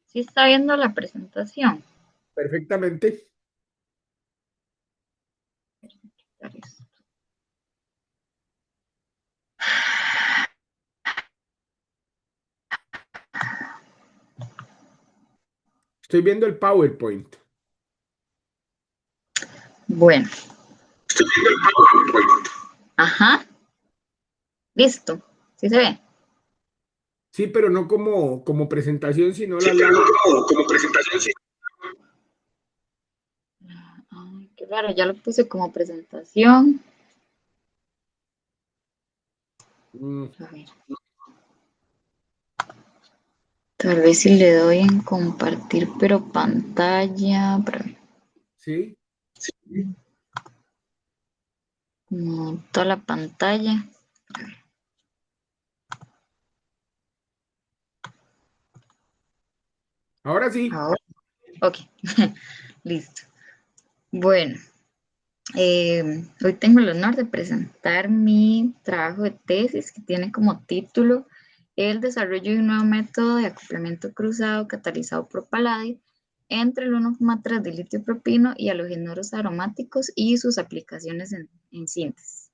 ¿Sí está viendo la presentación? Perfectamente. Estoy viendo el PowerPoint. Bueno, ajá, listo. ¿Sí se ve? Sí, pero no como presentación, sino Sí, la pero no lámina. como presentación, sí. Ay, qué raro, ya lo puse como presentación. Mm, A ver. Tal vez si le doy en compartir, pero pantalla, sí. como toda la pantalla. Ahora sí. Ahora, ok, listo. Bueno, hoy tengo el honor de presentar mi trabajo de tesis que tiene como título el desarrollo de un nuevo método de acoplamiento cruzado catalizado por paladio entre el 1,3 de litio propino y halogenoros aromáticos y sus aplicaciones en síntesis.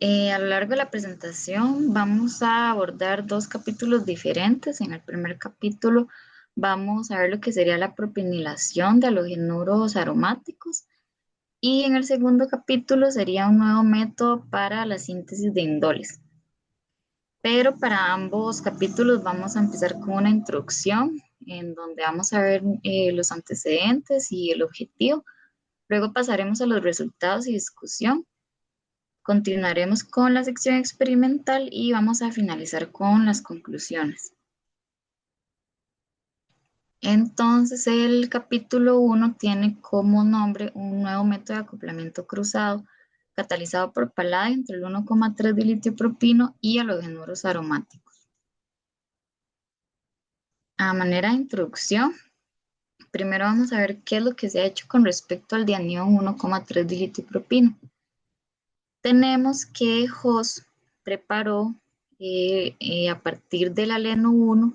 A lo largo de la presentación vamos a abordar dos capítulos diferentes. En el primer capítulo vamos a ver lo que sería la propinilación de halogenoros aromáticos y en el segundo capítulo sería un nuevo método para la síntesis de indoles. Pero para ambos capítulos vamos a empezar con una introducción en donde vamos a ver los antecedentes y el objetivo. Luego pasaremos a los resultados y discusión. Continuaremos con la sección experimental y vamos a finalizar con las conclusiones. Entonces, el capítulo 1 tiene como nombre un nuevo método de acoplamiento cruzado catalizado por paladio entre el 1,3 de litio propino y halogenoros aromáticos. A manera de introducción, primero vamos a ver qué es lo que se ha hecho con respecto al dianión 1,3 de litio propino. Tenemos que Hoss preparó a partir del aleno 1,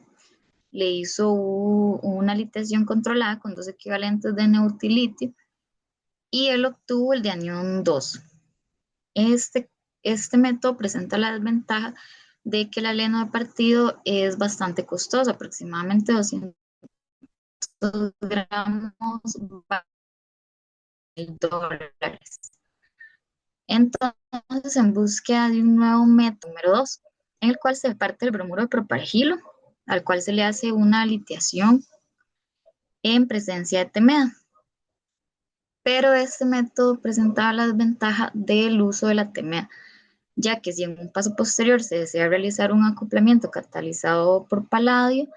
le hizo una litiación controlada con dos equivalentes de neutilitio y él obtuvo el de anión 2. Este método presenta la desventaja de que el aleno de partido es bastante costoso, aproximadamente 200 gramos $1,000. Entonces, en búsqueda de un nuevo método número 2, en el cual se parte el bromuro de propargilo, al cual se le hace una litiación en presencia de TMEA. Pero este método presentaba la desventaja del uso de la TMEA, ya que si en un paso posterior se desea realizar un acoplamiento catalizado por paladio,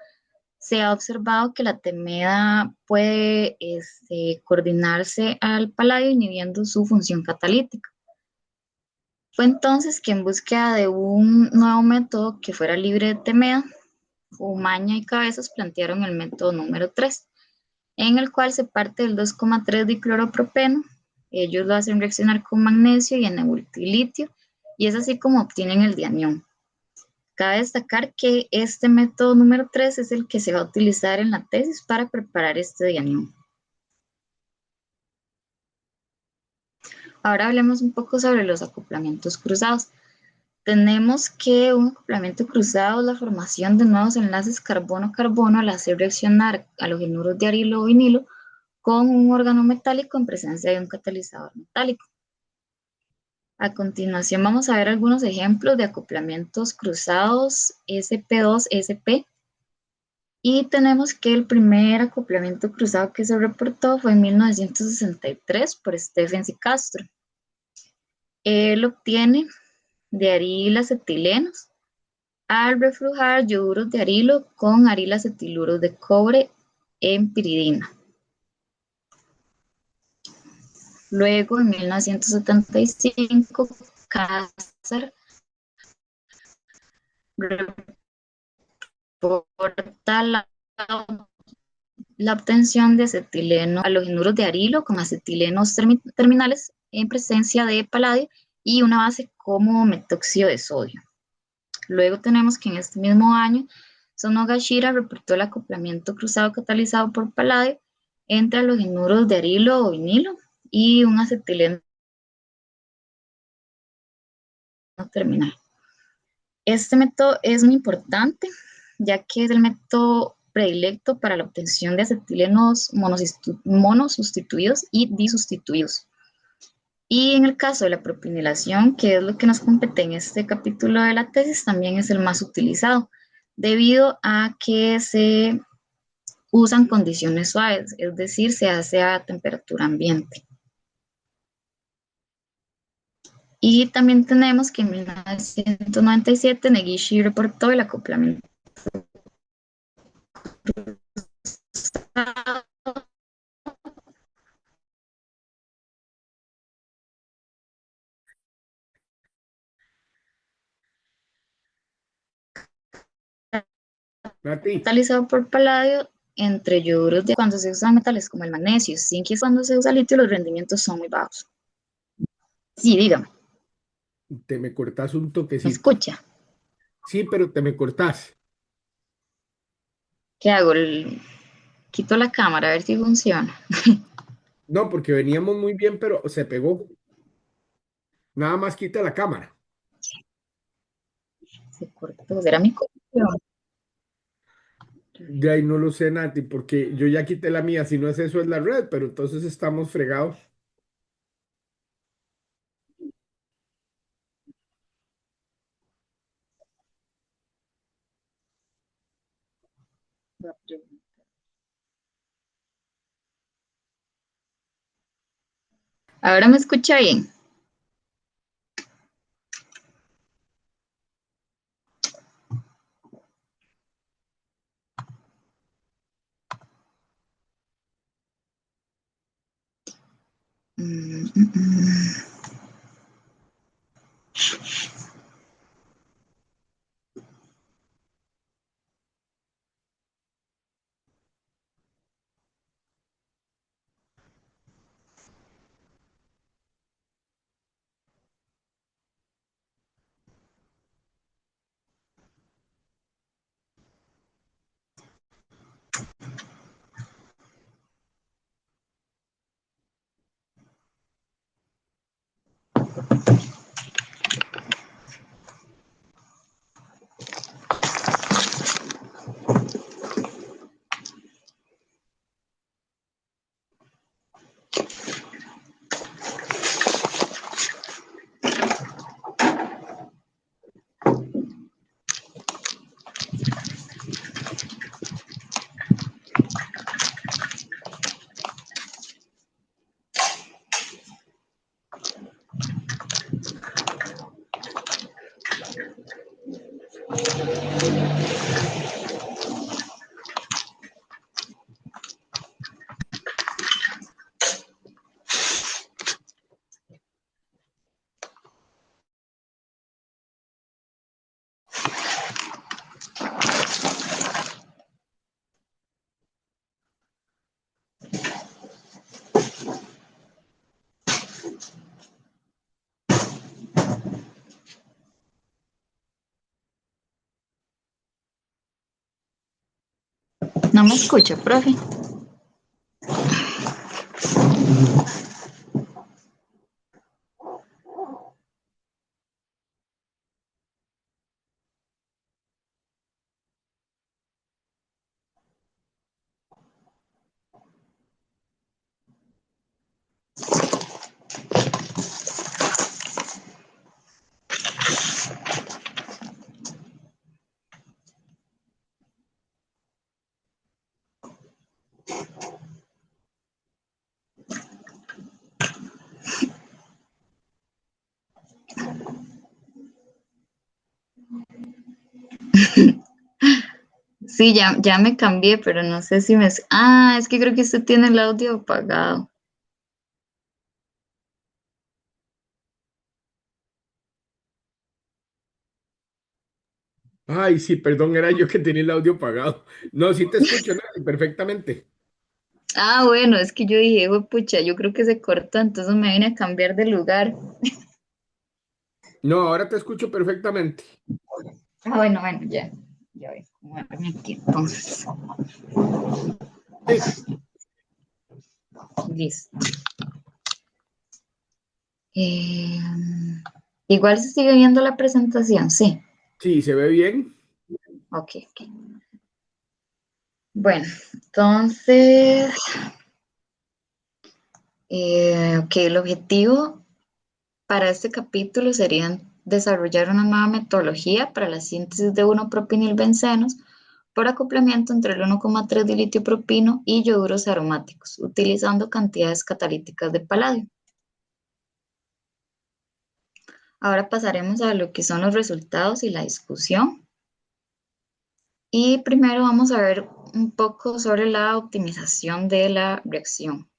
se ha observado que la TMEA puede coordinarse al paladio inhibiendo su función catalítica. Fue entonces que en búsqueda de un nuevo método que fuera libre de TMEA, Umaña y Cabezas plantearon el método número 3, en el cual se parte del 2,3 dicloropropeno. Ellos lo hacen reaccionar con magnesio y N-butilitio, y es así como obtienen el dianión. Cabe destacar que este método número 3 es el que se va a utilizar en la tesis para preparar este dianión. Ahora hablemos un poco sobre los acoplamientos cruzados. Tenemos que un acoplamiento cruzado es la formación de nuevos enlaces carbono-carbono al hacer reaccionar halogenuros de arilo o vinilo con un órgano metálico en presencia de un catalizador metálico. A continuación vamos a ver algunos ejemplos de acoplamientos cruzados sp2-sp y tenemos que el primer acoplamiento cruzado que se reportó fue en 1963 por Stephens y Castro. Él obtiene diarilacetilenos al reflujar ioduros de arilo con arilacetiluros de cobre en piridina. Luego, en 1975, Cáceres reporta la la obtención de acetileno, halogenuros de arilo con acetilenos terminales en presencia de paladio y una base como metóxido de sodio. Luego tenemos que en este mismo año, Sonogashira reportó el acoplamiento cruzado catalizado por paladio entre halogenuros de arilo o vinilo y un acetileno terminal. Este método es muy importante, ya que es el método predilecto para la obtención de acetilenos monosustituidos y disustituidos. Y en el caso de la propinilación, que es lo que nos compete en este capítulo de la tesis, también es el más utilizado, debido a que se usan condiciones suaves, es decir, se hace a temperatura ambiente. Y también tenemos que en 1997 Negishi reportó el acoplamiento Nati, catalizado por paladio entre yoduros de cuando se usan metales como el magnesio, zinc y cuando se usa litio los rendimientos son muy bajos. Sí, dígame, te me cortas un ¿me toquecito. escucha? Sí, pero te me cortas. ¿Qué hago? Quito la cámara a ver si funciona. No, porque veníamos muy bien, pero se pegó. Nada más quita la cámara. Se cortó, será mi conexión. De ahí no lo sé, Nati, porque yo ya quité la mía. Si no es eso, es la red, pero entonces estamos fregados. Ahora me escucha bien. Mm, mm, mm. No me escucha, profe. Sí, ya me cambié, pero no sé si me... Ah, es que creo que usted tiene el audio apagado. Ay, sí, perdón, era yo que tenía el audio apagado. No, sí te escucho, Nati, perfectamente. Ah, bueno, es que yo dije, pucha, yo creo que se cortó, entonces me vine a cambiar de lugar. No, ahora te escucho perfectamente. Ah, bueno, bueno, ya. Ya voy a acomodarme aquí, entonces. Sí, Listo. Eh, igual se sigue viendo la presentación, sí. sí, se ve bien. Ok, ok. Bueno, entonces, ok, el objetivo para este capítulo sería desarrollar una nueva metodología para la síntesis de 1-propinilbencenos por acoplamiento entre el 1,3 dilitio propino y ioduros aromáticos, utilizando cantidades catalíticas de paladio. Ahora pasaremos a lo que son los resultados y la discusión. Y primero vamos a ver un poco sobre la optimización de la reacción.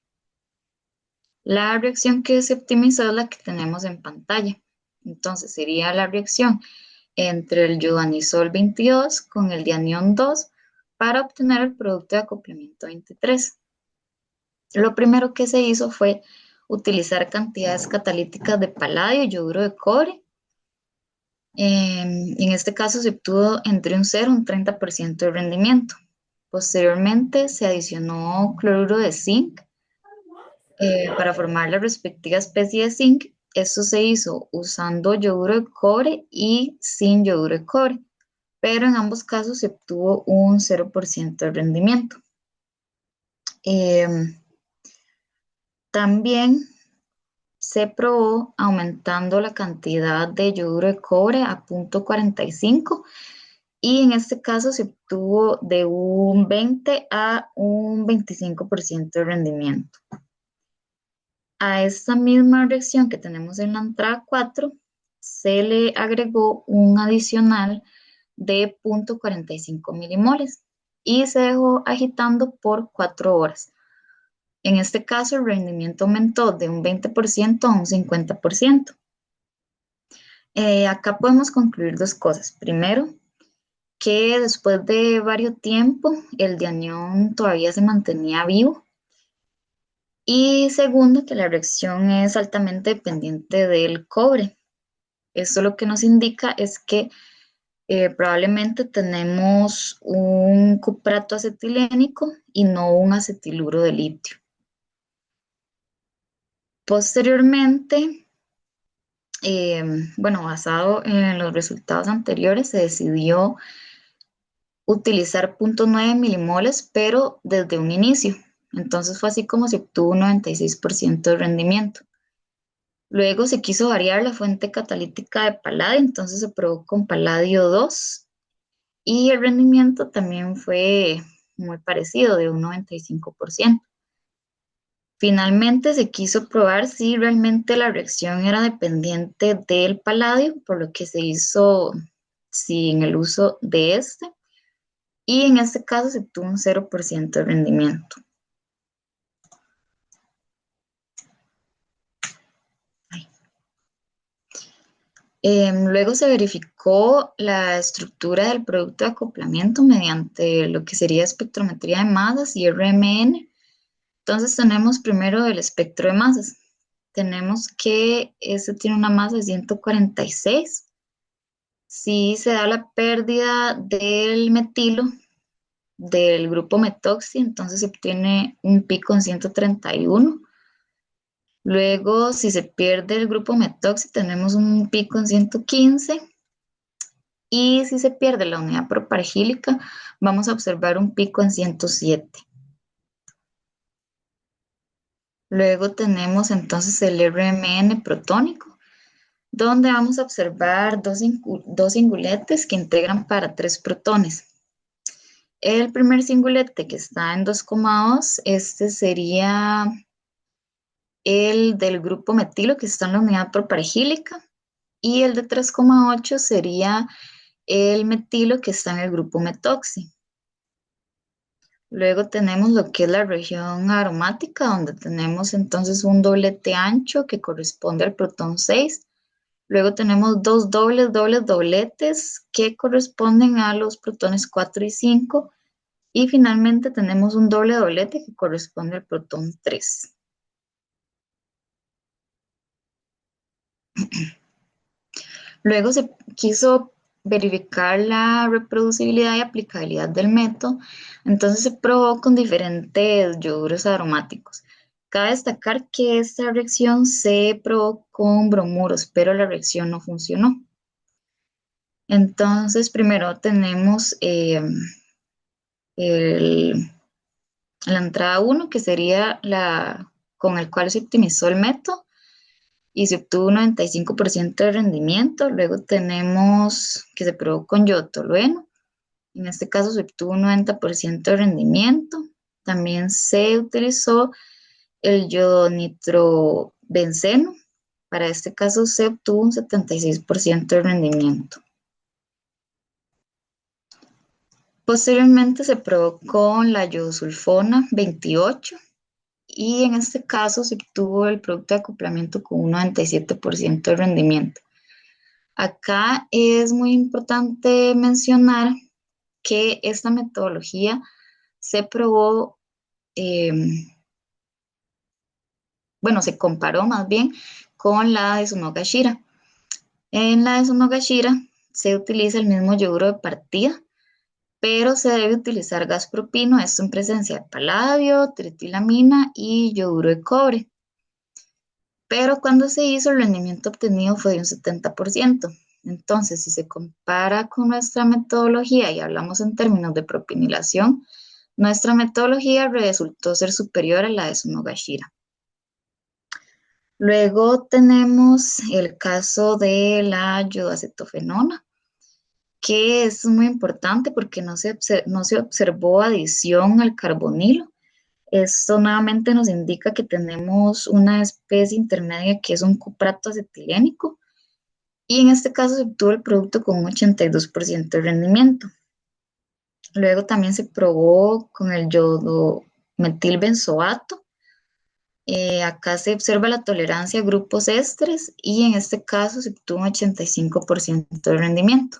La reacción que se optimizó es la que tenemos en pantalla. Entonces sería la reacción entre el iodanisol 22 con el dianión 2 para obtener el producto de acoplamiento 23. Lo primero que se hizo fue utilizar cantidades catalíticas de paladio y yoduro de cobre. En este caso se obtuvo entre un 0 y un 30% de rendimiento. Posteriormente se adicionó cloruro de zinc para formar la respectiva especie de zinc. Esto se hizo usando yoduro de cobre y sin yoduro de cobre, pero en ambos casos se obtuvo un 0% de rendimiento. Eh, También se probó aumentando la cantidad de yoduro de cobre a 0,45 y en este caso se obtuvo de un 20 a un 25% de rendimiento. A esta misma reacción que tenemos en la entrada 4 se le agregó un adicional de 0,45 milimoles y se dejó agitando por 4 horas. En este caso, el rendimiento aumentó de un 20% a un 50%. Acá podemos concluir dos cosas. Primero, que después de varios tiempo el dianión todavía se mantenía vivo. Y segundo, que la reacción es altamente dependiente del cobre. Esto lo que nos indica es que probablemente tenemos un cuprato acetilénico y no un acetiluro de litio. Posteriormente, eh, bueno, basado en los resultados anteriores, se decidió utilizar 0,9 milimoles, pero desde un inicio. Entonces fue así como se obtuvo un 96% de rendimiento. Luego se quiso variar la fuente catalítica de paladio, entonces se probó con paladio 2 y el rendimiento también fue muy parecido, de un 95%. Finalmente se quiso probar si realmente la reacción era dependiente del paladio, por lo que se hizo sin el uso de este, y en este caso se obtuvo un 0% de rendimiento. Luego se verificó la estructura del producto de acoplamiento mediante lo que sería espectrometría de masas y RMN. Entonces tenemos primero el espectro de masas. Tenemos que este tiene una masa de 146. Si se da la pérdida del metilo del grupo metoxi, entonces se obtiene un pico en 131. Luego, si se pierde el grupo metoxi, tenemos un pico en 115. Y si se pierde la unidad propargílica, vamos a observar un pico en 107. Luego tenemos entonces el RMN protónico, donde vamos a observar dos singuletes que integran para 3 protones. El primer singulete que está en 2,2, este sería el del grupo metilo que está en la unidad propargílica, y el de 3,8 sería el metilo que está en el grupo metoxi. Luego tenemos lo que es la región aromática, donde tenemos entonces un doblete ancho que corresponde al protón 6. Luego tenemos dos dobletes que corresponden a los protones 4 y 5. Y finalmente tenemos un doble doblete que corresponde al protón 3. Luego se quiso verificar la reproducibilidad y aplicabilidad del método, entonces se probó con diferentes yoduros aromáticos. Cabe destacar que esta reacción se probó con bromuros, pero la reacción no funcionó. Entonces, primero tenemos el- la entrada 1, que sería la con el cual se optimizó el método y se obtuvo un 95% de rendimiento. Luego tenemos que se probó con yodo-tolueno. En este caso se obtuvo un 90% de rendimiento. También se utilizó el yodo nitrobenceno. Para este caso se obtuvo un 76% de rendimiento. Posteriormente se probó con la yodosulfona 28 y en este caso se obtuvo el producto de acoplamiento con un 97% de rendimiento. Acá es muy importante mencionar que esta metodología se probó, eh, bueno, se comparó más bien con la de Sonogashira. En la de Sonogashira se utiliza el mismo yoduro de partida, pero se debe utilizar gas propino, esto en presencia de paladio, tritilamina y yoduro de cobre. Pero cuando se hizo, el rendimiento obtenido fue de un 70%. Entonces, si se compara con nuestra metodología y hablamos en términos de propinilación, nuestra metodología resultó ser superior a la de Sonogashira. Luego tenemos el caso de la yodoacetofenona, que es muy importante porque no se observó adición al carbonilo. Esto nuevamente nos indica que tenemos una especie intermedia que es un cuprato acetilénico y en este caso se obtuvo el producto con un 82% de rendimiento. Luego también se probó con el yodo metilbenzoato. Acá se observa la tolerancia a grupos ésteres y en este caso se obtuvo un 85% de rendimiento.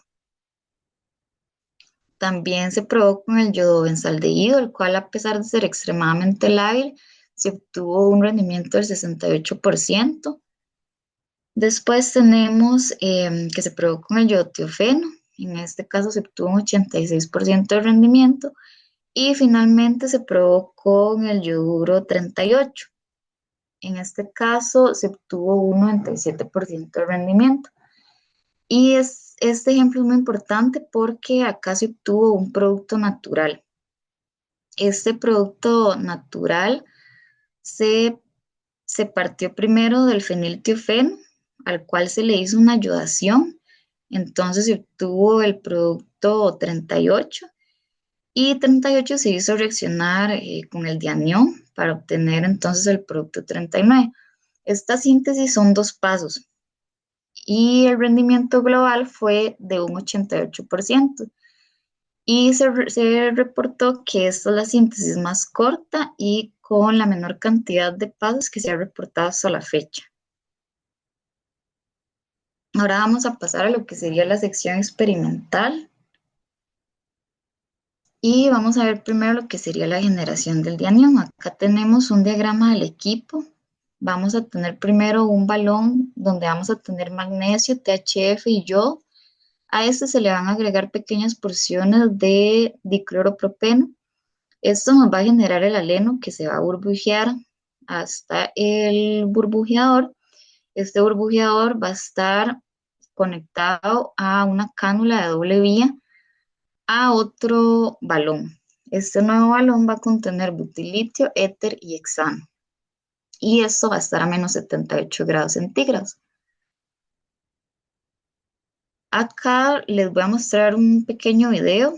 También se probó con el yodobenzaldehído, el cual a pesar de ser extremadamente lábil, se obtuvo un rendimiento del 68%. Después tenemos que se probó con el yodotiofeno, en este caso se obtuvo un 86% de rendimiento. Y finalmente se probó con el yoduro 38. En este caso se obtuvo un 97% de rendimiento. Y este ejemplo es muy importante porque acá se obtuvo un producto natural. Este producto natural se, se partió primero del feniltiofeno, al cual se le hizo una yodación. Entonces se obtuvo el producto 38 y 38 se hizo reaccionar con el dianión para obtener entonces el producto 39. Esta síntesis son dos pasos y el rendimiento global fue de un 88%. Y se reportó que esta es la síntesis más corta y con la menor cantidad de pasos que se ha reportado hasta la fecha. Ahora vamos a pasar a lo que sería la sección experimental y vamos a ver primero lo que sería la generación del dianión. Acá tenemos un diagrama del equipo. Vamos a tener primero un balón donde vamos a tener magnesio, THF y yodo. A este se le van a agregar pequeñas porciones de dicloropropeno. Esto nos va a generar el haleno que se va a burbujear hasta el burbujeador. Este burbujeador va a estar conectado a una cánula de doble vía a otro balón. Este nuevo balón va a contener butilitio, éter y hexano. Y esto va a estar a menos 78 grados centígrados. Acá les voy a mostrar un pequeño video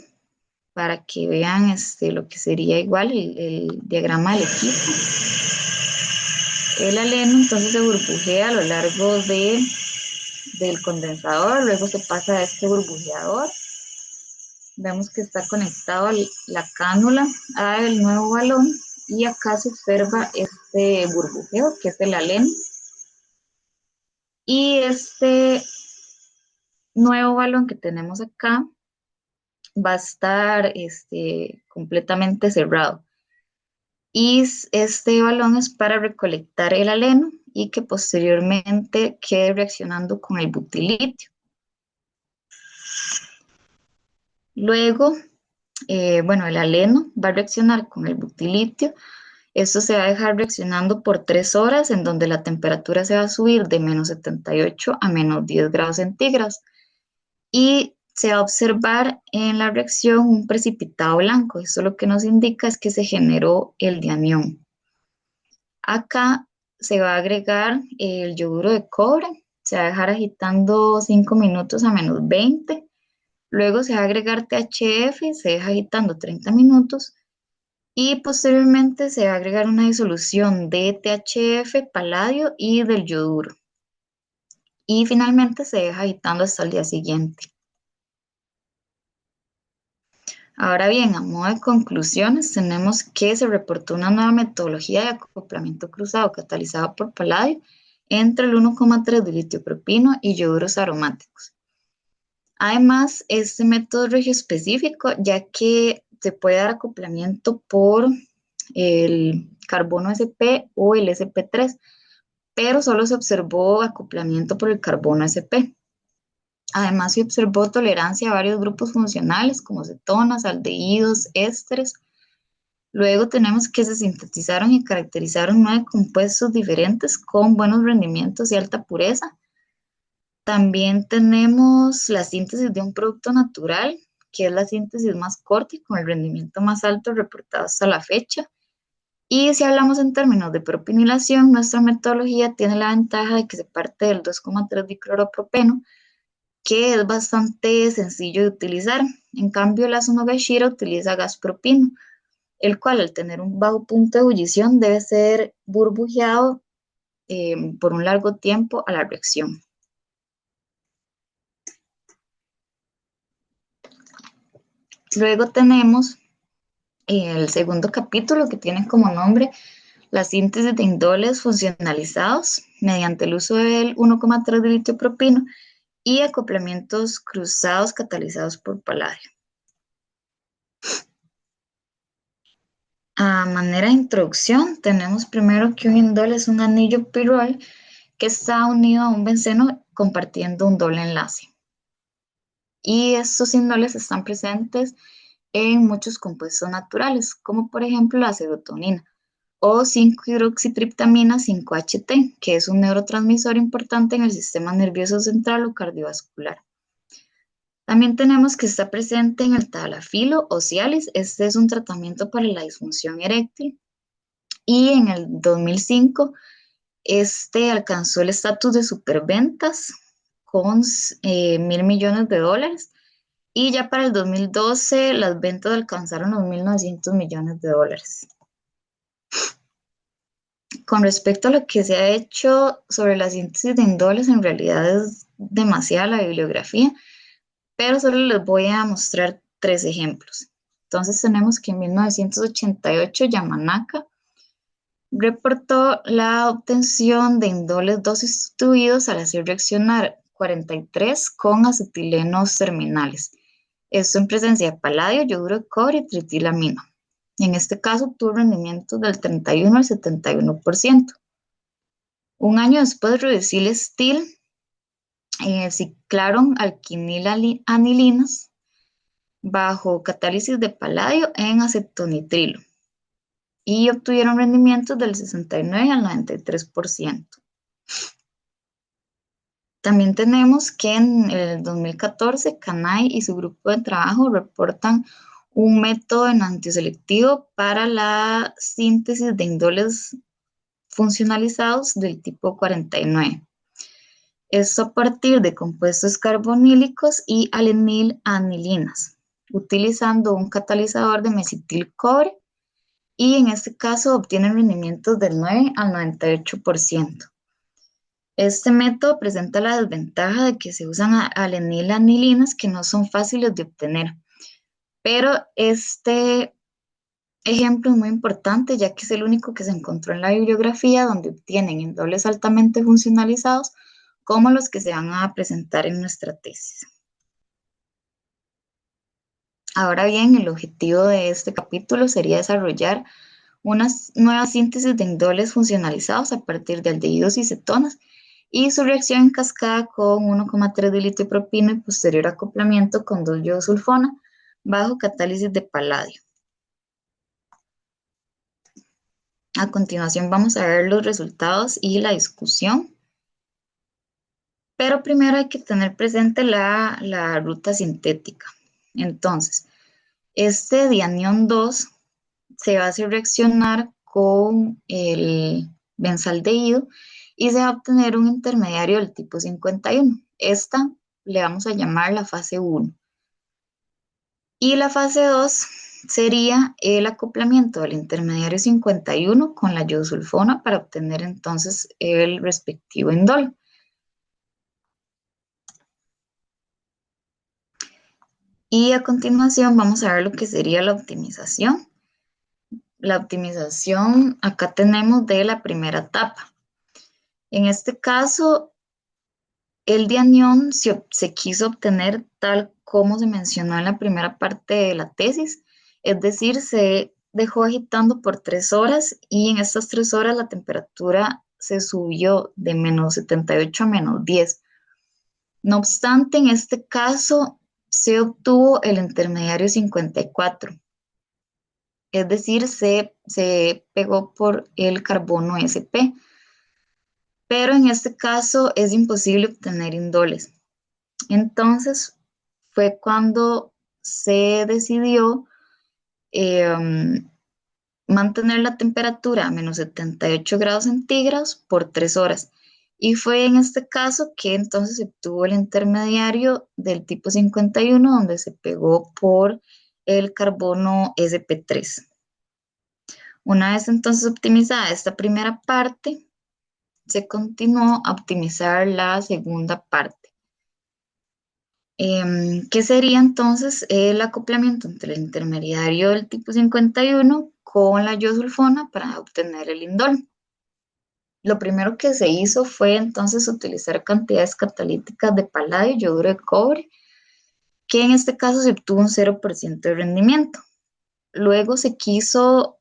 para que vean lo que sería igual el diagrama del equipo. El haleno entonces se burbujea a lo largo del condensador, luego se pasa a este burbujeador. Vemos que está conectado la cánula al nuevo balón y acá se observa este burbujeo que es el haleno. Y este nuevo balón que tenemos acá va a estar completamente cerrado. Y este balón es para recolectar el aleno y que posteriormente quede reaccionando con el butilitio. Luego, bueno, el aleno va a reaccionar con el butilitio. Esto se va a dejar reaccionando por 3 horas, en donde la temperatura se va a subir de -78 a -10 °C. Y se va a observar en la reacción un precipitado blanco. Esto lo que nos indica es que se generó el dianión. Acá se va a agregar el yoduro de cobre, se va a dejar agitando 5 minutos a -20. Luego se va a agregar THF, se deja agitando 30 minutos y posteriormente se va a agregar una disolución de THF, paladio y del yoduro. Y finalmente se deja agitando hasta el día siguiente. Ahora bien, a modo de conclusiones, tenemos que se reportó una nueva metodología de acoplamiento cruzado catalizado por paladio entre el 1,3 de litio-propino y yoduros aromáticos. Además, este método es regioespecífico, ya que se puede dar acoplamiento por el carbono sp o el sp3, pero solo se observó acoplamiento por el carbono sp. Además, se observó tolerancia a varios grupos funcionales como cetonas, aldehídos, ésteres. Luego tenemos que se sintetizaron y caracterizaron 9 compuestos diferentes con buenos rendimientos y alta pureza. También tenemos la síntesis de un producto natural, que es la síntesis más corta y con el rendimiento más alto reportado hasta la fecha. Y si hablamos en términos de propinilación, nuestra metodología tiene la ventaja de que se parte del 2,3 dicloropropeno, que es bastante sencillo de utilizar. En cambio, la Sonogashira utiliza gas propino, el cual al tener un bajo punto de ebullición debe ser burbujeado por un largo tiempo a la reacción. Luego tenemos el segundo capítulo, que tiene como nombre la síntesis de indoles funcionalizados mediante el uso del 1,3 de litio propino y acoplamientos cruzados catalizados por paladio. A manera de introducción, tenemos primero que un indol es un anillo pirrol que está unido a un benceno compartiendo un doble enlace. Y estos indoles están presentes en muchos compuestos naturales, como por ejemplo la serotonina o 5-hidroxitriptamina 5-HT, que es un neurotransmisor importante en el sistema nervioso central o cardiovascular. También tenemos que está presente en el tadalafilo o Cialis. Este es un tratamiento para la disfunción eréctil. Y en el 2005, este alcanzó el estatus de superventas con $1.000 millones. Y ya para el 2012, las ventas alcanzaron los $1.900 millones. Con respecto a lo que se ha hecho sobre la síntesis de indoles, en realidad es demasiada la bibliografía, pero solo les voy a mostrar 3 ejemplos. Entonces tenemos que en 1988 Yamanaka reportó la obtención de indoles 2 sustituidos al hacer reaccionar 43 con acetilenos terminales. Esto en presencia de paladio, yoduro de cobre y tritilamina. En este caso obtuvo rendimientos del 31 al 71%. Un año después, Rudisill Steel ciclaron alquinilanilinas bajo catálisis de paladio en acetonitrilo y obtuvieron rendimientos del 69 al 93%. También tenemos que en el 2014 Kanai y su grupo de trabajo reportan un método enantioselectivo para la síntesis de indoles funcionalizados del tipo 49. Esto a partir de compuestos carbonílicos y alenilanilinas, utilizando un catalizador de mesiltil cobre, y en este caso obtienen rendimientos del 9 al 98%. Este método presenta la desventaja de que se usan alenilanilinas que no son fáciles de obtener, pero este ejemplo es muy importante ya que es el único que se encontró en la bibliografía donde obtienen indoles altamente funcionalizados como los que se van a presentar en nuestra tesis. Ahora bien, el objetivo de este capítulo sería desarrollar una nueva síntesis de indoles funcionalizados a partir de aldehídos y cetonas y su reacción en cascada con 1,3 de litio de propino y posterior acoplamiento con 2-iodosulfona bajo catálisis de paladio. A continuación vamos a ver los resultados y la discusión, pero primero hay que tener presente la ruta sintética. Entonces, este dianión 2 se va a hacer reaccionar con el benzaldehído y se va a obtener un intermediario del tipo 51. Esta le vamos a llamar la fase 1. Y la fase 2 sería el acoplamiento del intermediario 51 con la iodosulfona para obtener entonces el respectivo indol. Y a continuación vamos a ver lo que sería la optimización. La optimización acá tenemos de la primera etapa. En este caso, el dianión se quiso obtener tal como se mencionó en la primera parte de la tesis, es decir, se dejó agitando por 3 horas y en estas 3 horas la temperatura se subió de -78 a -10. No obstante, en este caso se obtuvo el intermediario 54, es decir, se pegó por el carbono sp, pero en este caso es imposible obtener indoles. Entonces fue cuando se decidió eh, mantener la temperatura a -78 grados centígrados por 3 horas. Y fue en este caso que entonces se obtuvo el intermediario del tipo 51, donde se pegó por el carbono sp3. Una vez entonces optimizada esta primera parte, se continuó a optimizar la segunda parte. ¿Qué sería entonces el acoplamiento entre el intermediario del tipo 51 con la iosulfona para obtener el indol? Lo primero que se hizo fue entonces utilizar cantidades catalíticas de paladio y yoduro de cobre, que en este caso se obtuvo un 0% de rendimiento. Luego se quiso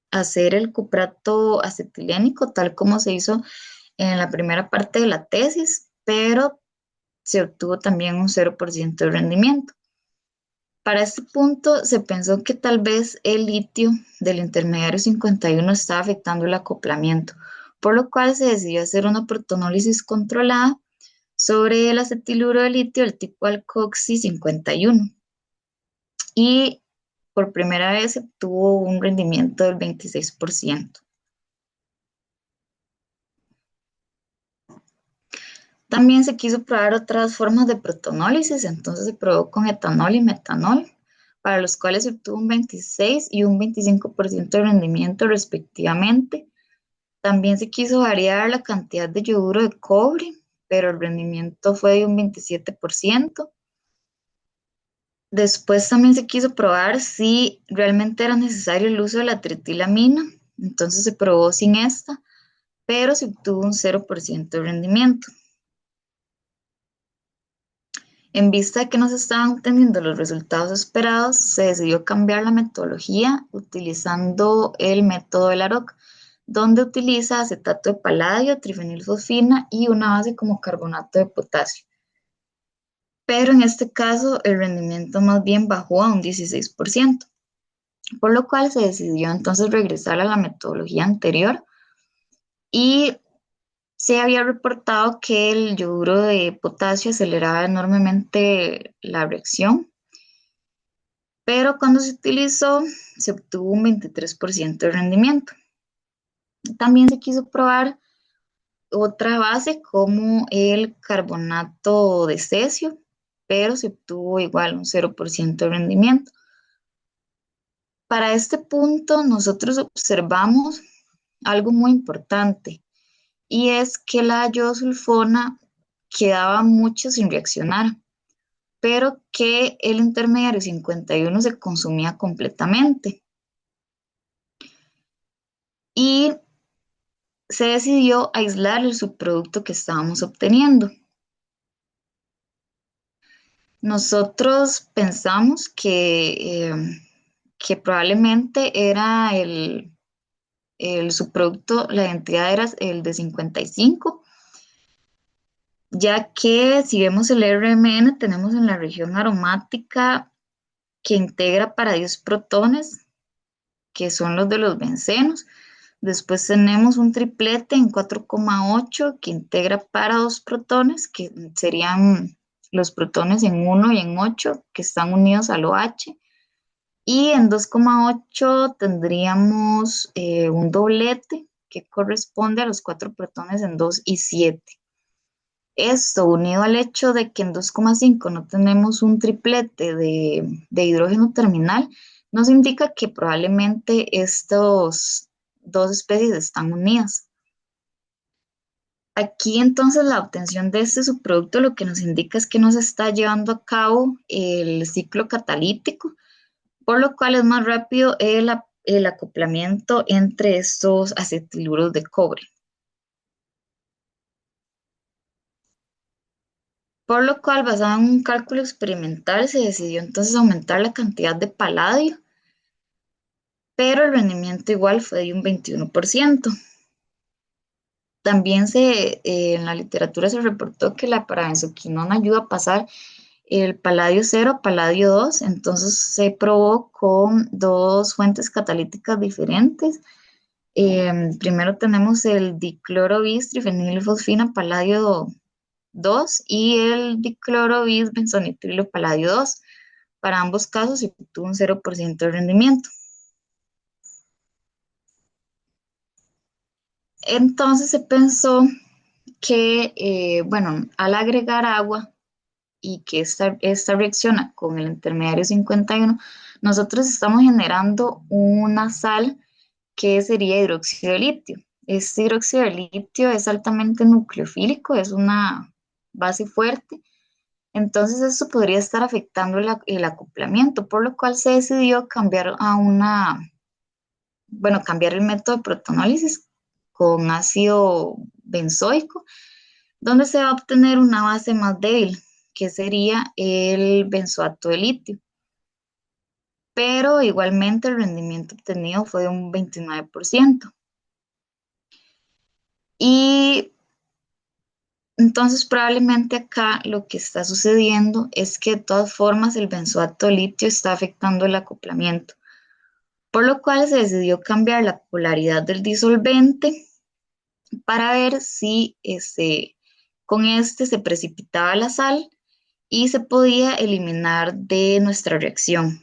hacer el cuprato acetilénico, tal como se hizo en la primera parte de la tesis, pero se obtuvo también un 0% de rendimiento. Para este punto se pensó que tal vez el litio del intermediario 51 estaba afectando el acoplamiento, por lo cual se decidió hacer una protonólisis controlada sobre el acetiluro de litio del tipo alcoxi 51 y por primera vez se obtuvo un rendimiento del 26%. También se quiso probar otras formas de protonólisis, entonces se probó con etanol y metanol, para los cuales se obtuvo un 26 y un 25% de rendimiento respectivamente. También se quiso variar la cantidad de yoduro de cobre, pero el rendimiento fue de un 27%. Después también se quiso probar si realmente era necesario el uso de la tritilamina, entonces se probó sin esta, pero se obtuvo un 0% de rendimiento. En vista de que no se estaban obteniendo los resultados esperados, se decidió cambiar la metodología utilizando el método de Laroc, donde utiliza acetato de paladio, trifenilfosfina y una base como carbonato de potasio. Pero en este caso el rendimiento más bien bajó a un 16%, por lo cual se decidió entonces regresar a la metodología anterior y se había reportado que el yoduro de potasio aceleraba enormemente la reacción, pero cuando se utilizó se obtuvo un 23% de rendimiento. También se quiso probar otra base como el carbonato de cesio, pero se obtuvo igual un 0% de rendimiento. Para este punto nosotros observamos algo muy importante y es que la iodosulfona quedaba mucho sin reaccionar, pero que el intermediario 51 se consumía completamente. Y se decidió aislar el subproducto que estábamos obteniendo. Nosotros pensamos que probablemente era el subproducto, la identidad era el de 55, ya que si vemos el RMN, tenemos en la región aromática que integra para 10 protones, que son los de los bencenos. Después tenemos un triplete en 4,8 que integra para 2 protones, que serían los protones en 1 y en 8 que están unidos al OH. Y en 2,8 tendríamos un doblete que corresponde a los 4 protones en 2 y 7. Esto unido al hecho de que en 2,5 no tenemos un triplete de hidrógeno terminal, nos indica que probablemente estos dos especies están unidas. Aquí entonces la obtención de este subproducto lo que nos indica es que no se está llevando a cabo el ciclo catalítico, por lo cual es más rápido el acoplamiento entre estos acetiluros de cobre. Por lo cual, basado en un cálculo experimental, se decidió entonces aumentar la cantidad de paladio, pero el rendimiento igual fue de un 21%. También en la literatura se reportó que la parabenzoquinona ayuda a pasar el paladio 0 a paladio 2, entonces se probó con dos fuentes catalíticas diferentes. Primero tenemos el diclorobis trifenilfosfina paladio 2 y el diclorobis benzonitrilo paladio 2. Para ambos casos se obtuvo un 0% de rendimiento. Entonces se pensó que, bueno, al agregar agua y que esta reacciona con el intermediario 51, nosotros estamos generando una sal que sería hidróxido de litio. Este hidróxido de litio es altamente nucleofílico, es una base fuerte, entonces esto podría estar afectando el acoplamiento, por lo cual se decidió cambiar cambiar el método de protonólisis con ácido benzoico, donde se va a obtener una base más débil, que sería el benzoato de litio. Pero igualmente el rendimiento obtenido fue de un 29%. Y entonces probablemente acá lo que está sucediendo es que de todas formas el benzoato de litio está afectando el acoplamiento, por lo cual se decidió cambiar la polaridad del disolvente para ver si con este se precipitaba la sal y se podía eliminar de nuestra reacción.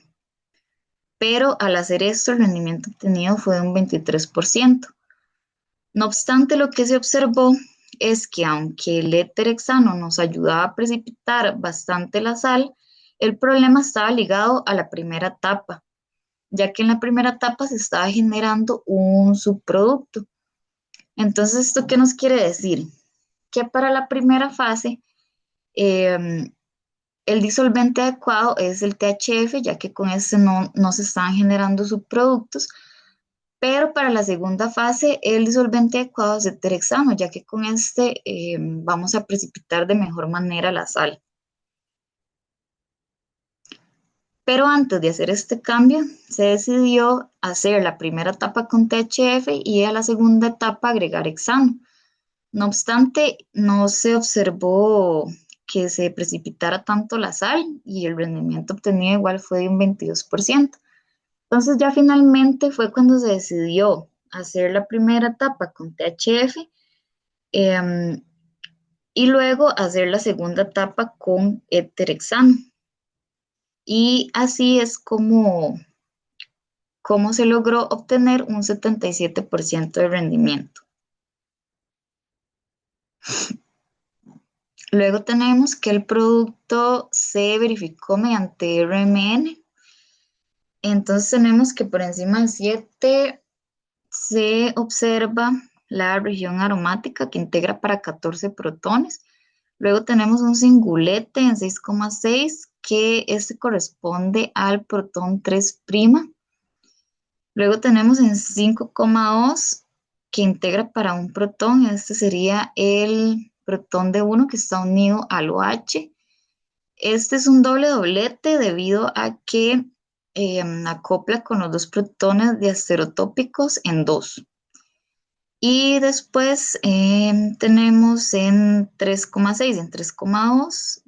Pero al hacer esto, el rendimiento obtenido fue de un 23%. No obstante, lo que se observó es que aunque el éter hexano nos ayudaba a precipitar bastante la sal, el problema estaba ligado a la primera etapa, ya que en la primera etapa se estaba generando un subproducto. Entonces, ¿esto qué nos quiere decir? Que para la primera fase, eh, el disolvente adecuado es el THF, ya que con este no se están generando subproductos, pero para la segunda fase el disolvente adecuado es el terexano, ya que con este vamos a precipitar de mejor manera la sal. Pero antes de hacer este cambio, se decidió hacer la primera etapa con THF y a la segunda etapa agregar hexano. No obstante, no se observó que se precipitara tanto la sal y el rendimiento obtenido igual fue de un 22%. Entonces ya finalmente fue cuando se decidió hacer la primera etapa con THF em, y luego hacer la segunda etapa con éter-hexano. Y así es como se logró obtener un 77% de rendimiento. Luego tenemos que el producto se verificó mediante RMN. Entonces tenemos que por encima de 7 se observa la región aromática que integra para 14 protones. Luego tenemos un cingulete en 6,6 que este corresponde al protón 3'. Luego tenemos en 5,2 que integra para un protón. Este sería el protón de 1 que está unido al OH. Este es un doble doblete debido a que acopla con los dos protones diastereotópicos en dos. Y después tenemos en 3,6 y en 3,2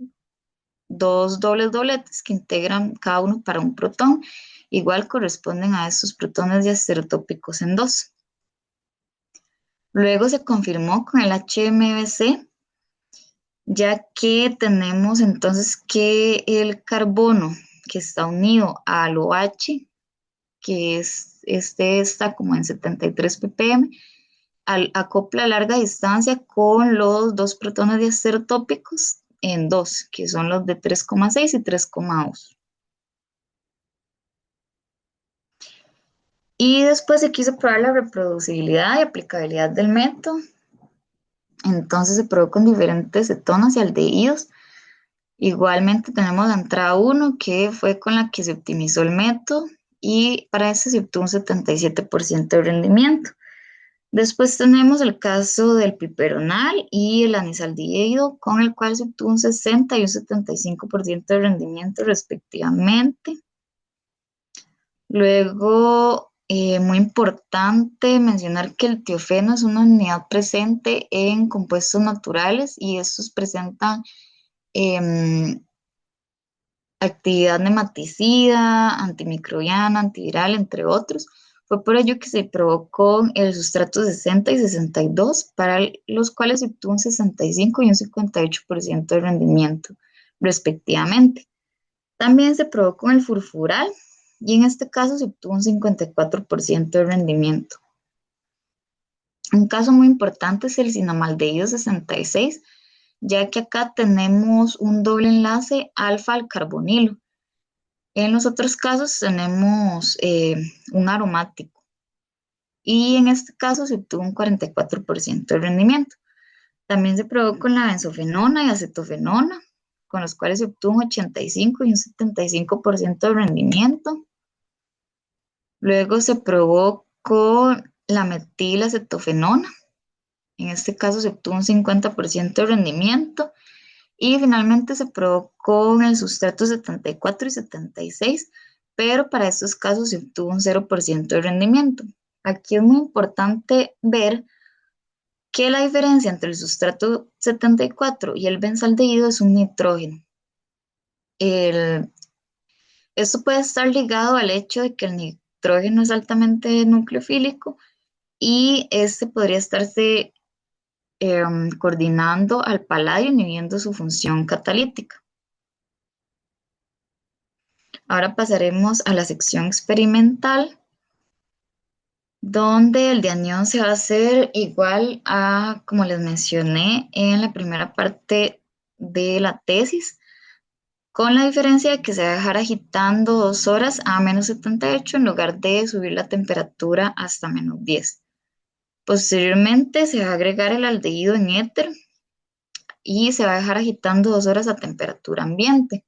dos dobles dobletes que integran cada uno para un protón. Igual corresponden a estos protones diastereotópicos en dos. Luego se confirmó con el HMBC, ya que tenemos entonces que el carbono que está unido al OH, que es, este está como en 73 ppm, acopla a larga distancia con los dos protones diastereotópicos en dos, que son los de 3,6 y 3,2. Y después se quiso probar la reproducibilidad y aplicabilidad del método. Entonces se probó con diferentes cetonas y aldehídos. Igualmente tenemos la entrada 1, que fue con la que se optimizó el método, y para eso se obtuvo un 77% de rendimiento. Después tenemos el caso del piperonal y el anisaldehído, con el cual se obtuvo un 60 y un 75% de rendimiento respectivamente. Luego, muy importante mencionar que el tiofeno es una unidad presente en compuestos naturales y estos presentan em, actividad nematicida, antimicrobiana, antiviral, entre otros. Fue por ello que se probó con el sustrato 60 y 62, para los cuales se obtuvo un 65 y un 58% de rendimiento, respectivamente. También se probó con el furfural y en este caso se obtuvo un 54% de rendimiento. Un caso muy importante es el cinamaldehído 66, ya que acá tenemos un doble enlace alfa al carbonilo. En los otros casos tenemos un aromático y en este caso se obtuvo un 44% de rendimiento. También se probó con la benzofenona y acetofenona, con los cuales se obtuvo un 85 y un 75% de rendimiento. Luego se probó con la metilacetofenona, en este caso se obtuvo un 50% de rendimiento. Y finalmente se probó con el sustrato 74 y 76, pero para estos casos se obtuvo un 0% de rendimiento. Aquí es muy importante ver que la diferencia entre el sustrato 74 y el benzaldehído es un nitrógeno. El- Esto puede estar ligado al hecho de que el nitrógeno es altamente nucleofílico y este podría estarse coordinando al paladio inhibiendo su función catalítica. Ahora pasaremos a la sección experimental, donde el anión se va a hacer igual a como les mencioné en la primera parte de la tesis, con la diferencia de que se va a dejar agitando 2 horas a -78 en lugar de subir la temperatura hasta -10. Posteriormente se va a agregar el aldehído en éter y se va a dejar agitando 2 horas a temperatura ambiente.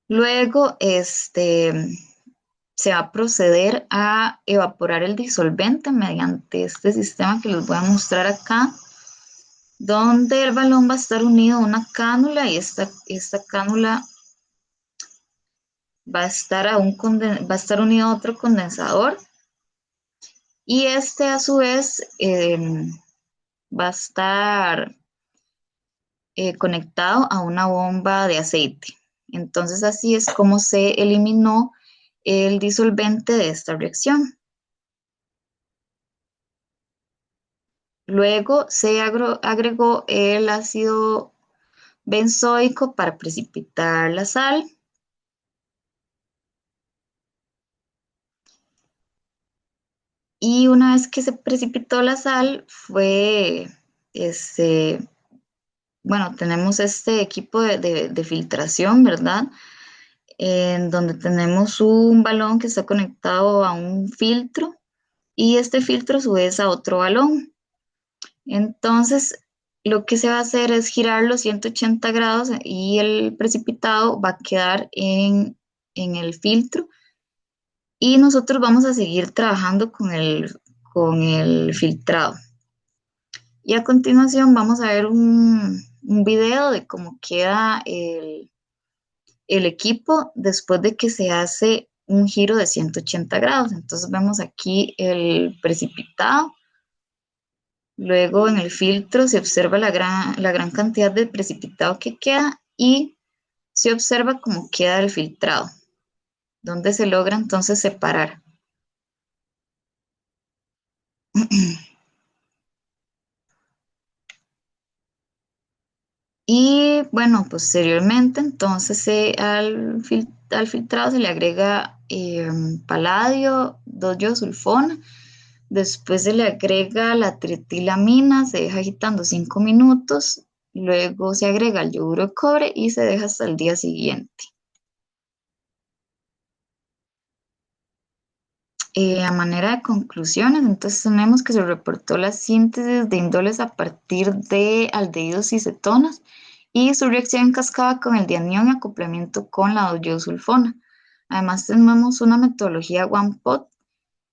Luego, se va a proceder a evaporar el disolvente mediante este sistema que les voy a mostrar acá, donde el balón va a estar unido a una cánula y esta cánula va a estar unido a otro condensador y este a su vez va a estar conectado a una bomba de aceite. Entonces así es como se eliminó el disolvente de esta reacción. Luego se agregó el ácido benzoico para precipitar la sal. Y una vez que se precipitó la sal, este, bueno, tenemos este equipo de filtración, ¿verdad? En donde tenemos un balón que está conectado a un filtro y este filtro a su vez a otro balón. Entonces, lo que se va a hacer es girarlo 180 grados y el precipitado va a quedar en el filtro y nosotros vamos a seguir trabajando con el filtrado. Y a continuación vamos a ver un video de cómo queda el equipo después de que se hace un giro de 180 grados. Entonces vemos aquí el precipitado. Luego en el filtro se observa la gran cantidad de precipitado que queda y se observa cómo queda el filtrado, donde se logra entonces separar. Y bueno, posteriormente entonces al filtrado se le agrega paladio, 2-iodosulfona, después se le agrega la tritilamina, se deja agitando 5 minutos, luego se agrega el yoduro de cobre y se deja hasta el día siguiente. A manera de conclusiones, entonces tenemos que se reportó la síntesis de indoles a partir de aldehídos y cetonas y su reacción en cascada con el dianión y acoplamiento con la 2-iodosulfona. Además tenemos una metodología one pot.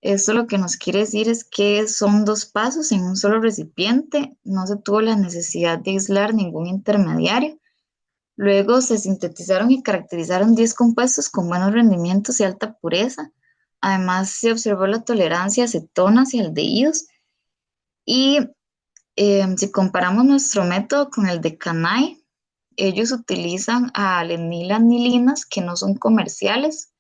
Esto lo que nos quiere decir es que son dos pasos en un solo recipiente, no se tuvo la necesidad de aislar ningún intermediario. Luego se sintetizaron y caracterizaron 10 compuestos con buenos rendimientos y alta pureza. Además, se observó la tolerancia a cetonas y aldehídos. Y si comparamos nuestro método con el de Canai, ellos utilizan alenilanilinas que no son comerciales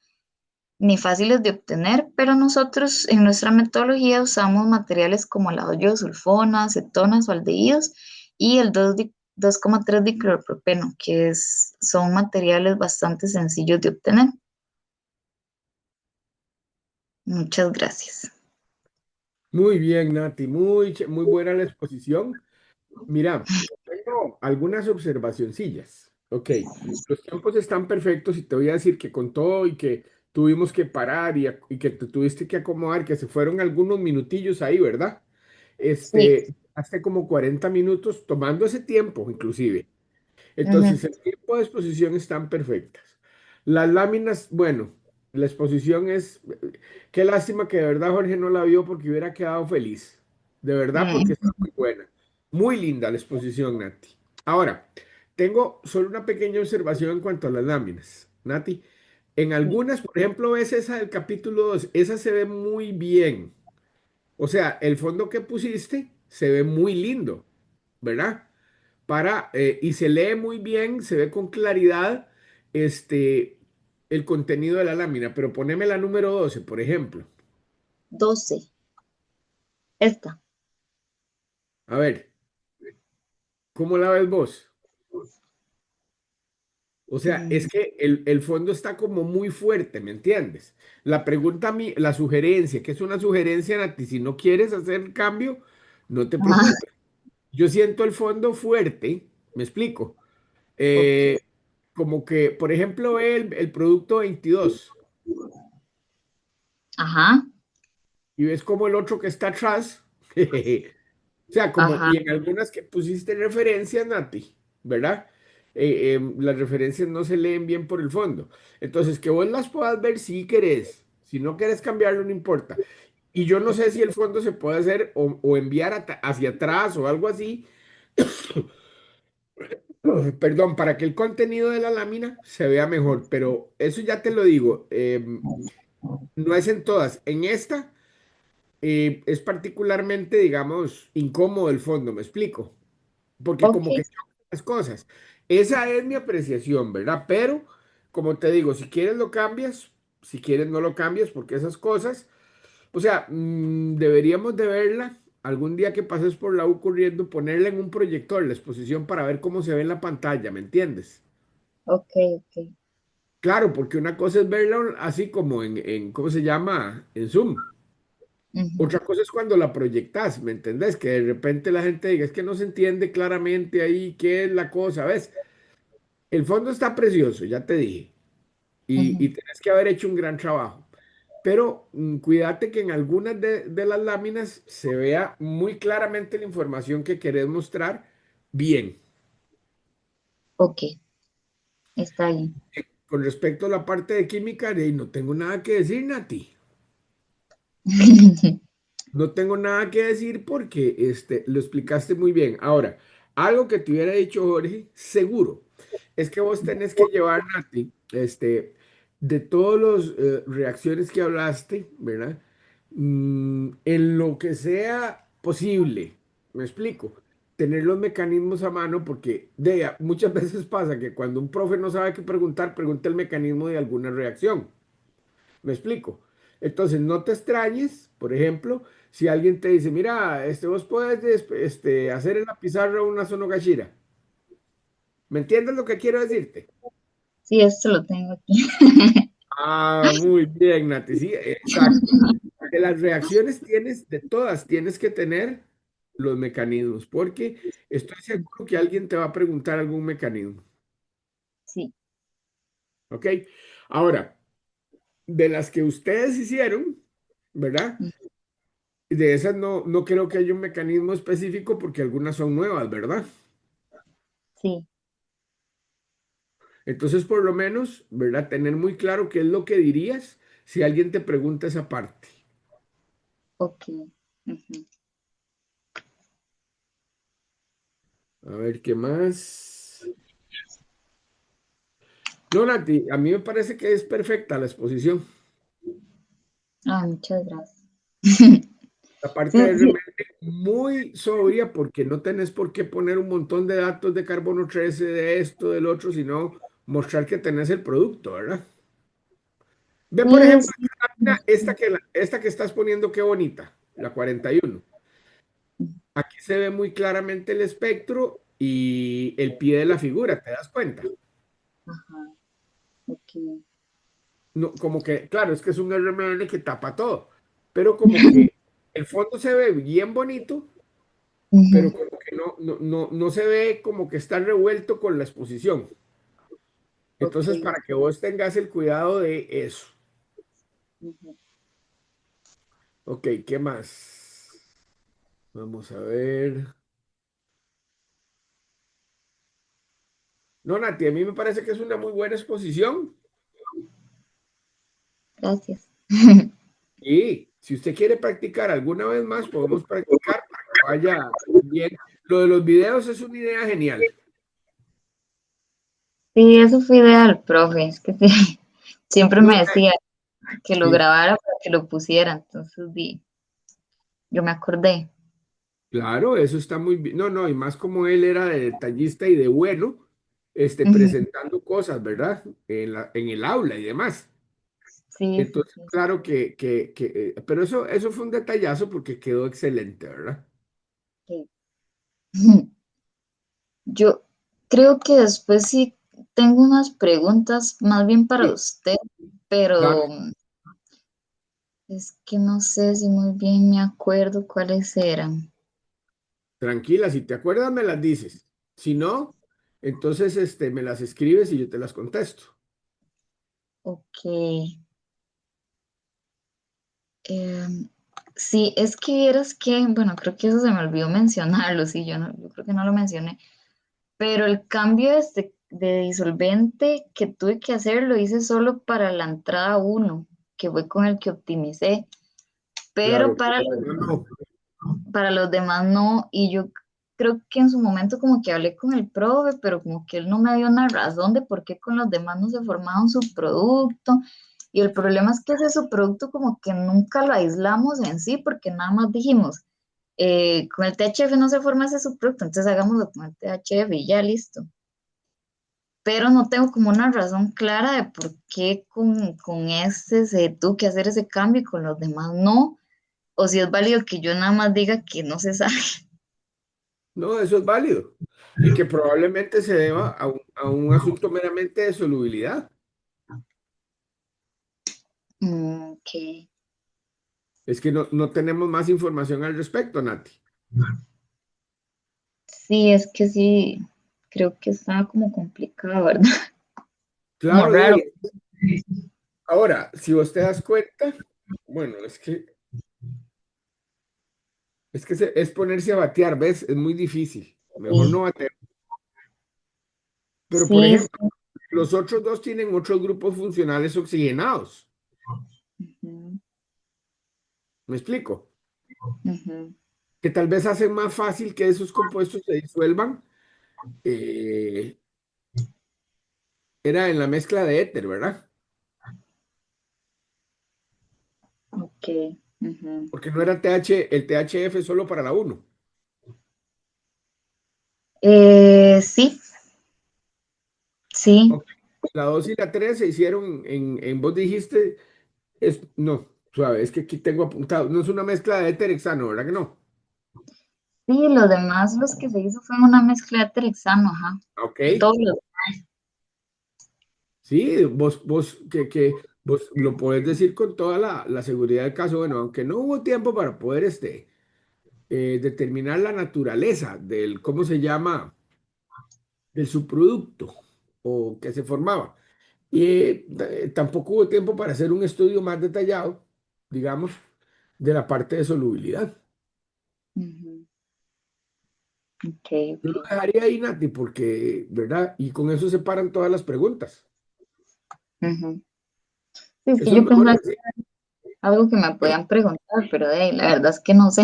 ni fáciles de obtener, pero nosotros en nuestra metodología usamos materiales como la 2-iodosulfona, cetonas o aldehídos y el 2,3 dicloropropeno, son materiales bastante sencillos de obtener. Muchas gracias. Muy bien, Nati, muy buena la exposición. Mira, tengo algunas observacioncillas. Ok, los tiempos están perfectos y te voy a decir que con todo y que tuvimos que parar y que te tuviste que acomodar, que se fueron algunos minutillos ahí, ¿verdad? Sí. Hace como 40 minutos tomando ese tiempo, inclusive. Ujú. Entonces, el tiempo de exposición están perfectas. Las láminas, bueno, la exposición es, qué lástima que de verdad Jorge no la vio porque hubiera quedado feliz. De verdad, porque está Mm. muy buena. Muy linda la exposición, Nati. Ahora, tengo solo una pequeña observación en cuanto a las láminas, Nati. En Sí. algunas, por ejemplo, ves esa del capítulo 2, esa se ve muy bien. O sea, el fondo que pusiste se ve muy lindo, ¿verdad? Y se lee muy bien, se ve con claridad el contenido de la lámina, pero poneme la número 12, por ejemplo. 12. Esta. A ver, ¿cómo la ves vos? O sea, Mm. es que el fondo está como muy fuerte, ¿me entiendes? La pregunta a mí, la sugerencia, que es una sugerencia, Nati, si no quieres hacer el cambio, no te Ajá. preocupes. Yo siento el fondo fuerte, me explico. Ok. Eh, Como que, por ejemplo, ve el producto 22 Ajá. y ves como el otro que está atrás. O sea, Ajá. y en algunas que pusiste referencias, Nati, ¿verdad? Las referencias no se leen bien por el fondo. Entonces, que vos las puedas ver si querés. Si no querés cambiarlo, no importa. Y yo no sé si el fondo se puede hacer o enviar hacia atrás o algo así. Perdón, para que el contenido de la lámina se vea mejor. Pero eso ya te lo digo. No es en todas. En esta es particularmente, digamos, incómodo el fondo, ¿me explico? Porque Ok. como que chocan las cosas. Esa es mi apreciación, ¿verdad? Pero, como te digo, si quieres lo cambias, si quieres no lo cambias, porque esas cosas, o sea, deberíamos de verla algún día que pases por la U corriendo, ponerla en un proyector, la exposición para ver cómo se ve en la pantalla, ¿me entiendes? Ok. Ok. Claro, porque una cosa es verla así como ¿cómo se llama? En Zoom. Ujú. Otra cosa es cuando la proyectas, ¿me entendés? Que de repente la gente diga, es que no se entiende claramente ahí qué es la cosa, ¿ves? El fondo está precioso, ya te dije, y Ujú. tienes que haber hecho un gran trabajo. Pero cuídate que en algunas de las láminas se vea muy claramente la información que querés mostrar bien. Ok. Está bien. Con respecto a la parte de química, no tengo nada que decir, Nati. No tengo nada que decir porque lo explicaste muy bien. Ahora, Algo que te hubiera dicho Jorge, seguro, es que vos tenés que llevar, Nati, de todas las reacciones que hablaste, ¿verdad? En lo que sea posible, me explico, tener los mecanismos a mano, porque muchas veces pasa que cuando un profe no sabe qué preguntar, pregunta el mecanismo de alguna reacción. ¿Me explico? Entonces, no te extrañes, por ejemplo, si alguien te dice, mira, vos puedes hacer en la pizarra una sonogashira. ¿Me entiendes lo que quiero decirte? Sí, esto lo tengo aquí. Ah, muy bien, Nati, sí, exacto. De las reacciones de todas tienes que tener los mecanismos, porque estoy seguro que alguien te va a preguntar algún mecanismo, Sí. ¿ok? Ahora, de las que ustedes hicieron, ¿verdad? De esas no creo que haya un mecanismo específico porque algunas son nuevas, ¿verdad? Sí, Entonces, por lo menos, ¿verdad? Tener muy claro qué es lo que dirías si alguien te pregunta esa parte. ok. Ujú. A ver, ¿qué más? No, Nati, a mí me parece que es perfecta la exposición. Ah, muchas gracias. La parte Sí, de sí. realmente muy sobria porque no tenés por qué poner un montón de datos de carbono 13 de esto, del otro, sino mostrar que tenés el producto, ¿verdad? Ve, por Sí, ejemplo, es, esta lámina, esta que estás poniendo, qué bonita, la 41. Aquí se ve muy claramente el espectro y el pie de la figura, ¿te das cuenta? ajá, ok. No, como que, claro, es que es un RMN que tapa todo, pero como que el fondo se ve bien bonito, pero Ujú, como que no se ve como que está revuelto con la exposición. ok. Entonces, para que vos tengas el cuidado de eso. Ujú. Ok, ¿qué más? Vamos a ver. No, Nati, a mí me parece que es una muy buena exposición. Gracias. Y si usted quiere practicar alguna vez más, podemos practicar para que vaya bien. Lo de los videos es una idea genial. Sí, eso fue ideal, profe. Es que sí, siempre No, me decía que lo sí, grabara para que lo pusiera. Entonces, yo me acordé. claro, eso está muy bien. No, no, y más como él era de detallista y de bueno, Ujú. presentando cosas, ¿verdad? En el aula y demás. Sí, sí, Entonces, sí, claro pero eso fue un detallazo porque quedó excelente, ¿verdad? sí. Yo creo que después sí tengo unas preguntas más bien para Sí, usted, pero dale, es que no sé si muy bien me acuerdo cuáles eran. tranquila, si te acuerdas me las dices. Si no, entonces me las escribes y yo te las contesto. Ok. Sí, es que vieras que, bueno, creo que eso se me olvidó mencionarlo, sí, yo creo que no lo mencioné, pero el cambio de disolvente que tuve que hacer lo hice solo para la entrada uno, que fue con el que optimicé, pero Claro, pero además no. para los demás no, y yo creo que en su momento como que hablé con el profe, pero como que él no me dio una razón de por qué con los demás no se formaba un subproducto, y el problema es que ese subproducto como que nunca lo aislamos en sí, porque nada más dijimos, con el THF no se forma ese subproducto, entonces hagámoslo con el THF y ya listo. Pero no tengo como una razón clara de por qué con este se tuvo que hacer ese cambio y con los demás no, o si es válido que yo nada más diga que no se sabe. No, eso es válido. Y que probablemente se deba a un asunto meramente de solubilidad. Ok. Es que no tenemos más información al respecto, Nati. Sí, es que sí, creo que estaba como complicado, ¿verdad? Como Claro, raro. ahora, si vos te das cuenta, bueno, es ponerse a batear, ¿ves? Es muy difícil. Mejor no Sí, batear. Pero, por sí, ejemplo, sí. los otros dos tienen otros grupos funcionales oxigenados. Ujú, ¿Me explico? ujú. que tal vez hacen más fácil que esos compuestos se disuelvan, eh, era en la mezcla de éter, ¿verdad? Ok. Ujú. Porque no era el THF solo para la uno. Sí, sí, Ok. La 2 y la 3 se hicieron vos dijiste, no, suave, es que aquí tengo apuntado, no es una mezcla de éter hexano, ¿verdad que no? sí, los demás, los que se hizo fue una mezcla de trexano, ajá. Ok, Todos los, sí, vos lo podés decir con toda la seguridad del caso, bueno, aunque no hubo tiempo para poder determinar la naturaleza del, ¿cómo se llama? Del subproducto o que se formaba. Y tampoco hubo tiempo para hacer un estudio más detallado, digamos, de la parte de solubilidad. ujú, ok, Yo ok. lo dejaría ahí, Nati, porque, ¿verdad? Y con eso se paran todas las preguntas. Ujú. Sí, es que Eso es yo mejor pensaba que decir. era algo que me podían preguntar, pero la verdad es que no sé.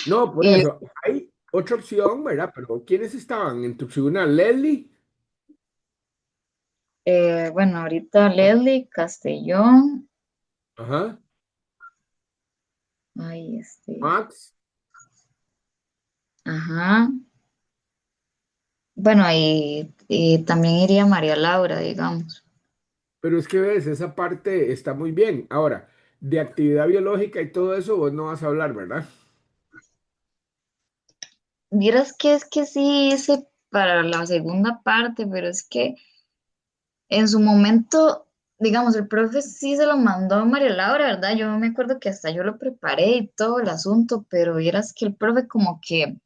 No, por Y yo, eso, hay otra opción, ¿verdad? Pero ¿quiénes estaban en tu tribunal? Leslie, bueno, ahorita Leslie, Castellón, ajá, ay, Max, ajá. Bueno, y también iría María Laura, digamos. pero es que ves, esa parte está muy bien. Ahora, de actividad biológica y todo eso, vos no vas a hablar, ¿verdad? Vieras que es que sí hice para la segunda parte, pero es que en su momento, digamos, el profe sí se lo mandó a María Laura, ¿verdad? Yo me acuerdo que hasta yo lo preparé y todo el asunto, pero vieras que el profe como que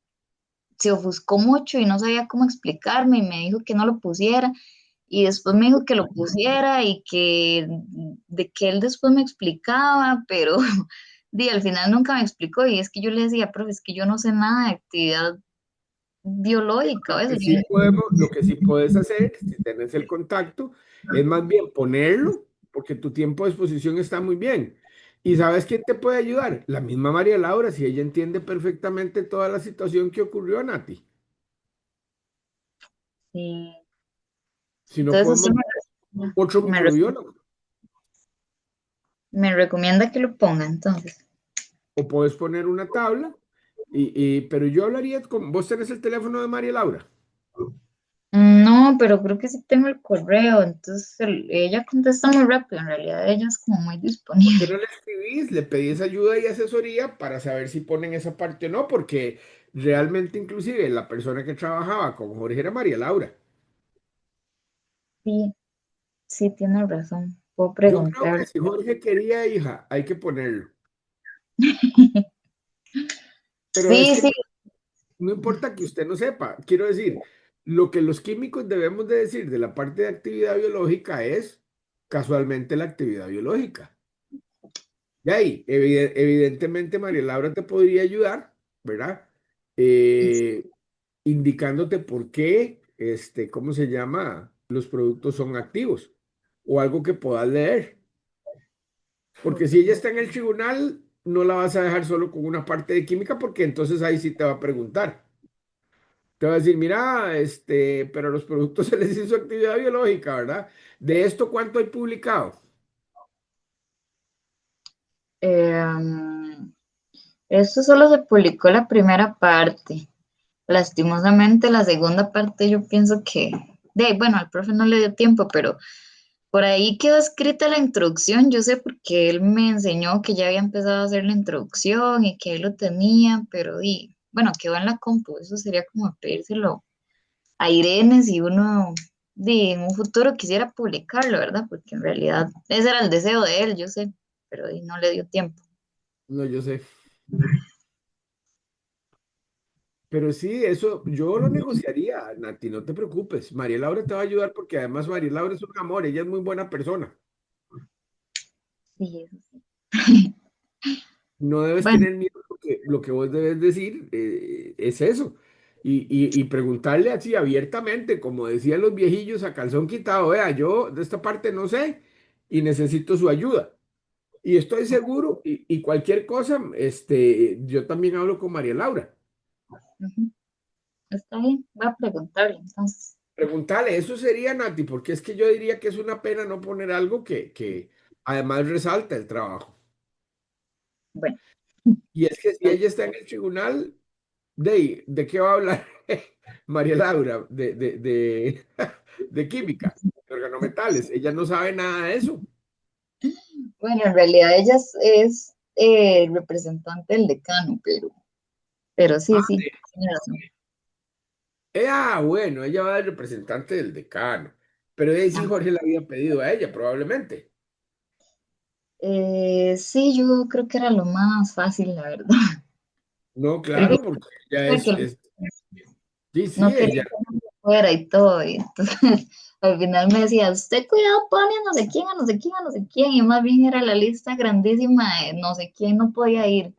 se ofuscó mucho y no sabía cómo explicarme y me dijo que no lo pusiera y después me dijo que lo pusiera y que de que él después me explicaba, pero al final nunca me explicó y es que yo le decía, profe, es que yo no sé nada de actividad biológica o eso. Lo que sí puedes hacer, si tenés el contacto, es más bien ponerlo, porque tu tiempo de exposición está muy bien. ¿Y sabes quién te puede ayudar? La misma María Laura, si ella entiende perfectamente toda la situación que ocurrió, Nati. Sí. Si no Entonces podemos, usted otro me, re- microbiólogo. me recomienda que lo ponga entonces. O puedes poner una tabla, pero yo hablaría con, vos tenés el teléfono de María Laura. No, pero creo que sí tengo el correo, entonces ella contesta muy rápido, en realidad ella es como muy ¿Por qué disponible. no le escribís? Le pedís ayuda y asesoría para saber si ponen esa parte o no, porque realmente inclusive la persona que trabajaba con Jorge era María Laura. Sí, sí, tiene razón, puedo Yo creo preguntar. que si Jorge quería hija, hay que ponerlo. Pero es Sí, que sí, no importa que usted no sepa. Quiero decir, lo que los químicos debemos de decir de la parte de actividad biológica es casualmente la actividad biológica. Y ahí, evidentemente, María Laura te podría ayudar, ¿verdad? Eh, indicándote por qué, ¿cómo se llama? Los productos son activos o algo que puedas leer. Porque si ella está en el tribunal, no la vas a dejar solo con una parte de química, porque entonces ahí sí te va a preguntar. Te va a decir, mira, pero a los productos se les hizo actividad biológica, ¿verdad? De esto, ¿cuánto hay publicado? em, esto solo se publicó la primera parte. Lastimosamente, la segunda parte yo pienso que, bueno, al profe no le dio tiempo, pero por ahí quedó escrita la introducción. Yo sé porque él me enseñó que ya había empezado a hacer la introducción y que ahí lo tenía, pero bueno, quedó en la compu. Eso sería como pedírselo a Irene si uno en un futuro quisiera publicarlo, ¿verdad? Porque en realidad ese era el deseo de él, yo sé, pero no le dio tiempo. No, yo sé. Pero sí, eso yo lo negociaría, Nati, no te preocupes. María Laura te va a ayudar porque además María Laura es un amor, ella es muy buena persona. Sí, eso sí. No debes Bueno, tener miedo porque lo que vos debes decir es eso. Y preguntarle así abiertamente, como decían los viejillos a calzón quitado, vea, yo de esta parte no sé y necesito su ayuda. Y estoy seguro, y cualquier cosa, yo también hablo con María Laura. Ujú. Está bien, voy a preguntarle entonces. Preguntarle, eso sería Nati, porque es que yo diría que es una pena no poner algo que además resalta el trabajo. Bueno, Y es que si ella está en el tribunal, ¿de qué va a hablar María Laura? De química, de organometales. Ella no sabe nada de eso. bueno, en realidad ella es representante del decano, pero sí, Ah, sí, tiene razón. bueno, ella va de representante del decano. Pero de ahí sí Ah, Jorge le había pedido a ella, probablemente. sí, yo creo que era lo más fácil, la verdad. No, Porque claro, porque ella era que sí, sí, no quería ella. que me fuera y todo. Y entonces, al final me decía, usted cuidado, pone a no sé quién, a no sé quién, a no sé quién. Y más bien era la lista grandísima de no sé quién no podía ir.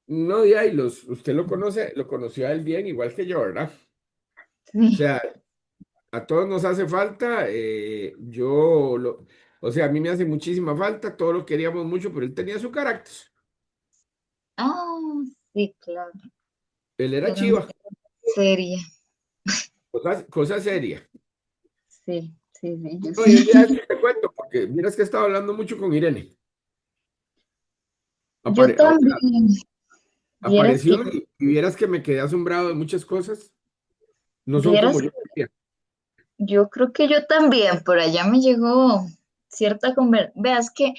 No, ya, usted lo conoce, lo conoció a él bien, igual que yo, ¿verdad? O Sí. sea, a todos nos hace falta, o sea, a mí me hace muchísima falta, todos lo queríamos mucho, pero él tenía su carácter. Ah, sí, claro. Él era Era muy chiva, seria. cosa seria. Sí, sí, sí, yo No, y un sí. día de estos te cuento, porque miras que estaba hablando mucho con Irene. Yo O sea, también, vieras que, apareció y vieras que me quedé asombrado de muchas cosas. No son como vieras, yo quería. yo creo que yo también, por allá me llegó cierta conversación. Veas que